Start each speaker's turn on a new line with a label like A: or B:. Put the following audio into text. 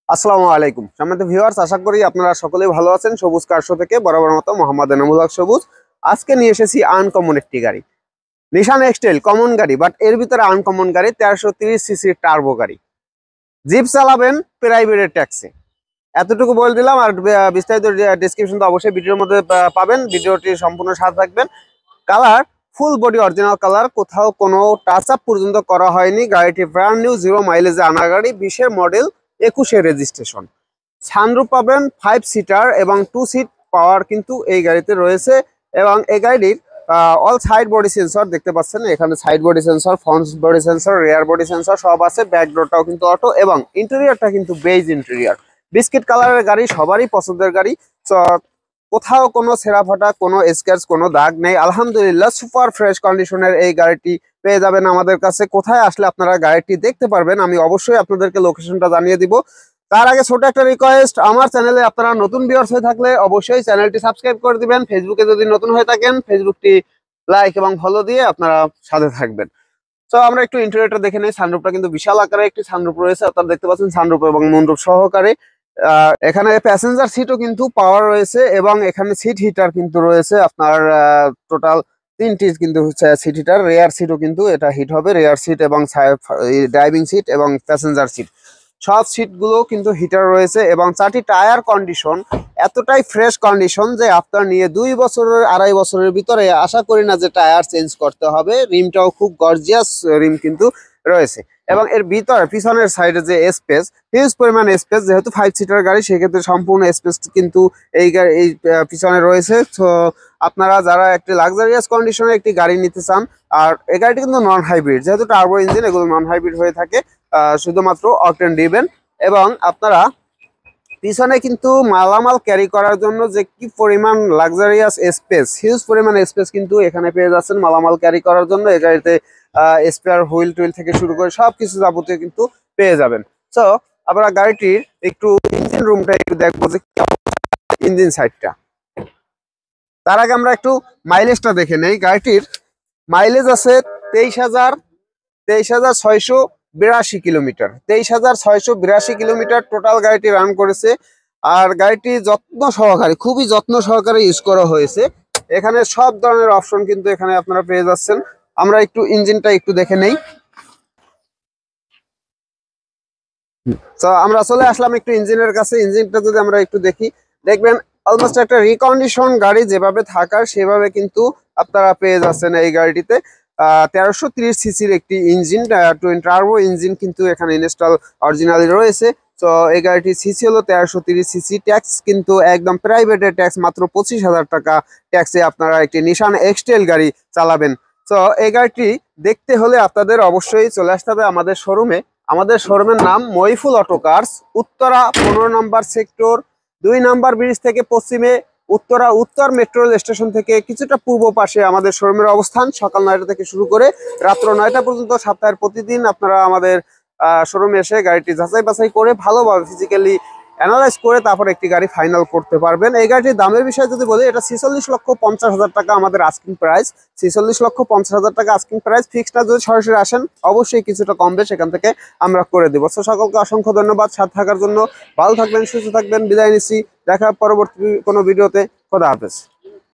A: আসসালামু আলাইকুম সম্মানিত ভিউয়ার্স, আশা করি আপনারা সকলেই ভালো আছেন। সবুজ কারশো থেকে বরাবর মতো মোহাম্মদ এনামুল হক সবুজ। আজকে নিয়ে এসেছি আনকমন একটি গাড়ি, নিশান এক্সটেল। কমন গাড়ি, বাট এর ভিতরে আনকমন গাড়ি, 1330 সিসির টার্বো গাড়ি। জিপ চালাবেন প্রাইভেট ট্যাক্সি, এতটুকু বলে দিলাম। আর বিস্তারিত ডিসক্রিপশন তো অবশ্যই ভিডিওর মধ্যে পাবেন। ভিডিওটি সম্পূর্ণ সাথে থাকবেন। Colour full body original colour, কোথাও কোনো টাচ আপ পর্যন্ত করা হয়নি। গাড়িটি ব্র্যান্ড নিউ, 0 মাইলেজে আনা গাড়ি, 20-এর মডেল, 21-এর রেজিস্ট্রেশন। সানরুফ পাবেন 5 সিটার এবং 2 সিট পাওয়ার কিন্তু এই গাড়িতে রয়েছে। এবং এই গাড়ির অল সাইড বডি সেন্সর দেখতে পাচ্ছেন, এখানে side body sensor, front body sensor, rare body sensor সব আছে। ব্যাক ডোরটাও কিন্তু অটো এবং ইন্টেরিয়রটা কিন্তু বেজ ইন্টেরিয়র। বিস্কিট কালারের গাড়ি, সবারই পছন্দের গাড়ি। তো কোথাও কোনো ছেঁড়া ফাটা, কোনো স্ক্র্যাচ, কোনো দাগ নেই। আলহামদুলিল্লাহ সুপার ফ্রেশ কন্ডিশনের এই গাড়িটি পেয়ে যাবেন আমাদের কাছে। কোথায় আসলে আপনারা গাড়িটি দেখতে পারবেন আমি অবশ্যই আপনাদেরকে লোকেশনটা জানিয়ে দিব। তার আগে ছোট একটা রিকোয়েস্ট, আমার চ্যানেলে আপনারা নতুন ভিউয়ার্স হয়ে থাকলে অবশ্যই চ্যানেলটি সাবস্ক্রাইব করে দিবেন। ফেসবুকে যদি নতুন হয়ে থাকেন, ফেসবুকটি লাইক এবং ফলো দিয়ে আপনারা সাথে থাকবেন। তো আমরা একটু ইন্টেরিয়রটা দেখে নেই। সানরুফটা কিন্তু বিশাল আকারে একটি সানরুফ রয়েছে, আপনারা দেখতে পাচ্ছেন, সানরুফ এবং মুনরুফ সহকারে। এখানে প্যাসেঞ্জার সিটও কিন্তু পাওয়ার রয়েছে এবং এখানে সিট হিটার কিন্তু রয়েছে আপনার। টোটাল 3টি কিন্তু সিট হিটার। রেয়ার সিটও কিন্তু এটা হিট হবে, রেয়ার সিট এবং ড্রাইভিং সিট এবং প্যাসেঞ্জার সিট, সব সিটগুলো কিন্তু হিটার রয়েছে। এবং 4টি টায়ার কন্ডিশন এতটাই ফ্রেশ কন্ডিশন যে আপনার নিয়ে 2 বছরের 2.5 বছরের ভিতরে আশা করি না যে টায়ার চেঞ্জ করতে হবে। রিমটাও খুব গর্জিয়াস রিম কিন্তু রয়েছে। এবং এর ভিতরে পিছনের সাইডে যে স্পেস, হিউজ পরিমাণ স্পেস, যেহেতু 5 সিটার গাড়ি সেক্ষেত্রে সম্পূর্ণ স্পেস কিন্তু এই পিছনে রয়েছে। তো আপনারা যারা একটি লাক্সারিয়াস কন্ডিশনে একটি গাড়ি নিতে চান, আর এই গাড়িটি কিন্তু নন হাইব্রিড, যেহেতু টার্বো ইঞ্জিন এগুলো নন হাইব্রিড হয়ে থাকে, শুধুমাত্র অকটেন দিবেন। এবং আপনারা পিছনে কিন্তু মালামাল ক্যারি করার জন্য যে কি পরিমাণ লাক্সারিয়াস স্পেস, হিউজ পরিমাণ স্পেস কিন্তু এখানে পেয়ে যাচ্ছেন মালামাল ক্যারি করার জন্য। এই গাড়িতে স্পেয়ার হুইল টুইল থেকে শুরু করে সবকিছু যাবতীয় কিন্তু পেয়ে যাবেন। সো আমরা গাড়িটির একটু ইঞ্জিন রুমটা একটু দেখবো যে ইঞ্জিন সাইডটা। তার আগে আমরা একটু মাইলেজটা দেখে নেই। গাড়িটির মাইলেজ আছে 23,682 কিলোমিটার। 23,682 কিলোমিটার টোটাল গাড়িটি রান করেছে। আর গাড়িটি যত্ন সহকারে, খুবই যত্ন সহকারে ইউজ করা হয়েছে। এখানে সব ধরনের অপশন কিন্তু এখানে আপনারা পেয়ে যাচ্ছেন। আমরা একটু ইঞ্জিনটা একটু দেখে নেই। তো আমরা চলে আসলাম একটু ইঞ্জিনের কাছে। ইঞ্জিনটা যদি আমরা একটু দেখি, দেখবেন অলমোস্ট একটা রিকন্ডিশন গাড়ি যেভাবে থাকার সেভাবে কিন্তু আপনারা পেয়ে যাচ্ছেন এই গাড়িটিতে। 1330 সিসির একটি ইঞ্জিন, টুইন টার্বো ইঞ্জিন কিন্তু এখানে ইনস্টল অরিজিনালি রয়েছে। তো এই গাড়িটির সিসি হলো 1330 সিসি। ট্যাক্স কিন্তু একদম প্রাইভেটের ট্যাক্স, মাত্র 25,000 টাকা ট্যাক্সে আপনারা একটি নিশান এক্সটেল গাড়ি চালাবেন। তো এই গাড়িটি দেখতে হলে আপনাদের অবশ্যই চলে আসতে হবে আমাদের শোরুমে। আমাদের শোরুমের নাম মহিফুল অটো কার্স, উত্তরা 15 নম্বর সেক্টর, 2 নম্বর ব্রিজ থেকে পশ্চিমে, উত্তরা উত্তর মেট্রো রেল স্টেশন থেকে কিছুটা পূর্ব পাশে আমাদের শোরুমের অবস্থান। সকাল 9টা থেকে শুরু করে রাত্র 9টা পর্যন্ত সপ্তাহের প্রতিদিন আপনারা আমাদের শোরুমে এসে গাড়িটি যাচাই বাছাই করে ভালোভাবে ফিজিক্যালি অ্যানালাইজ করে তারপর একটি গাড়ি ফাইনাল করতে পারবেন। এই গাড়িটির দামের বিষয়ে যদি বলি, এটা 46,50,000 টাকা আমাদের আস্কিং প্রাইস। 46,50,000 টাকা আস্কিং প্রাইস। ফিক্সটা যদি সরাসরি আসেন অবশ্যই কিছুটা কম বেশ এখান থেকে আমরা করে দেবো। তো সকলকে অসংখ্য ধন্যবাদ সাথে থাকার জন্য। ভালো থাকবেন, সুস্থ থাকবেন, বিদায় নিচ্ছি। দেখা পরবর্তী কোনো ভিডিওতে। খোদা হাফেজ।